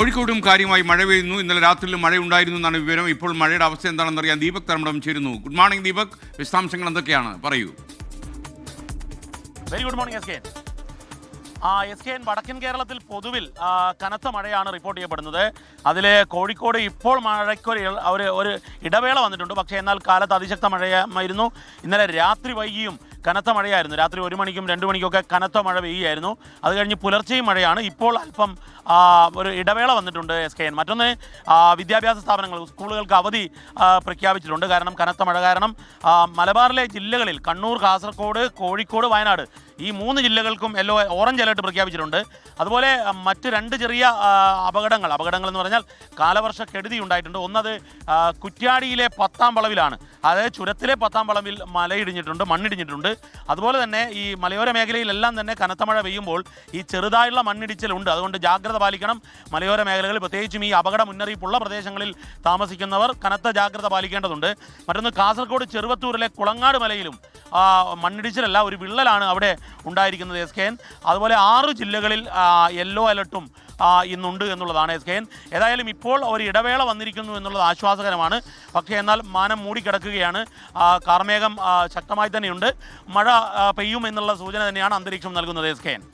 കോഴിക്കോടും കാര്യമായി മഴ പെയ്യുന്നു. ഇന്നലെ രാത്രിയിലും മഴയുണ്ടായിരുന്നു എന്നാണ് വിവരം. ഇപ്പോൾ മഴയുടെ അവസ്ഥ എന്താണെന്ന് അറിയാൻ ദീപക് തരമടം ചേരുന്നു. ഗുഡ് മോർണിംഗ് ദീപക്, വിശദാംശങ്ങൾ എന്തൊക്കെയാണ് പറയൂ. Very good morning S K N. വടക്കൻ കേരളത്തിൽ പൊതുവിൽ കനത്ത മഴയാണ് റിപ്പോർട്ട് ചെയ്യപ്പെടുന്നത്. അതിൽ കോഴിക്കോട് ഇപ്പോൾ മഴയ്ക്കൊരു ഇടവേള വന്നിട്ടുണ്ട്. പക്ഷേ എന്നാൽ കാലത്ത് അതിശക്ത മഴയായിരുന്നു. ഇന്നലെ രാത്രി വൈകിയും കനത്ത മഴയായിരുന്നു. രാത്രി 1 മണിക്കും 2 മണിക്കൊക്കെ കനത്ത മഴ പെയ്യുകയായിരുന്നു. അത് കഴിഞ്ഞ് പുലർച്ചെയും മഴയാണ്. ഇപ്പോൾ അല്പം ഒരു ഇടവേള വന്നിട്ടുണ്ട് എസ് കെ എൻ. മറ്റൊന്ന്, വിദ്യാഭ്യാസ സ്ഥാപനങ്ങൾ, സ്കൂളുകൾക്ക് അവധി പ്രഖ്യാപിച്ചിട്ടുണ്ട്. കാരണം കനത്ത മഴ കാരണം മലബാറിലെ ജില്ലകളിൽ കണ്ണൂർ, കാസർഗോഡ്, കോഴിക്കോട്, വയനാട് ഈ 3 ജില്ലകൾക്കും ഓറഞ്ച് അലേർട്ട് പ്രഖ്യാപിച്ചിട്ടുണ്ട്. അതുപോലെ മറ്റ് 2 ചെറിയ അപകടങ്ങൾ എന്ന് പറഞ്ഞാൽ കാലവർഷക്കെടുതി ഉണ്ടായിട്ടുണ്ട്. ഒന്നത് കുറ്റ്യാടിയിലെ 10-ാം വളവിലാണ്. അതായത് ചുരത്തിലെ 10-ാം വളവിൽ മണ്ണിടിഞ്ഞിട്ടുണ്ട്. അതുപോലെ തന്നെ ഈ മലയോര മേഖലയിലെല്ലാം തന്നെ കനത്ത മഴ പെയ്യുമ്പോൾ ഈ ചെറുതായുള്ള മണ്ണിടിച്ചിലുണ്ട്. അതുകൊണ്ട് ജാഗ്രത പാലിക്കണം. മലയോര മേഖലകളിൽ പ്രത്യേകിച്ചും ഈ അപകട മുന്നറിയിപ്പുള്ള പ്രദേശങ്ങളിൽ താമസിക്കുന്നവർ കനത്ത ജാഗ്രത പാലിക്കേണ്ടതുണ്ട്. മറ്റൊന്ന്, കാസർഗോഡ് ചെറുവത്തൂരിലെ കുളങ്ങാട് മലയിലും മണ്ണിടിച്ചിലല്ല, ഒരു വിള്ളലാണ് അവിടെ ഉണ്ടായിരിക്കുന്നത് എസ് കെ എൻ. അതുപോലെ 6 ജില്ലകളിൽ യെല്ലോ അലർട്ടും ഇന്നുണ്ട് എന്നുള്ളതാണ് എസ് കെ എൻ. ഏതായാലും ഇപ്പോൾ ഒരു ഇടവേള വന്നിരിക്കുന്നു എന്നുള്ളത് ആശ്വാസകരമാണ്. പക്ഷേ എന്നാൽ മാനം മൂടിക്കിടക്കുകയാണ്. കാർമേഘം ശക്തമായി തന്നെയുണ്ട്. മഴ പെയ്യും എന്നുള്ള സൂചന തന്നെയാണ് അന്തരീക്ഷം നൽകുന്നത് എസ് കെ എൻ.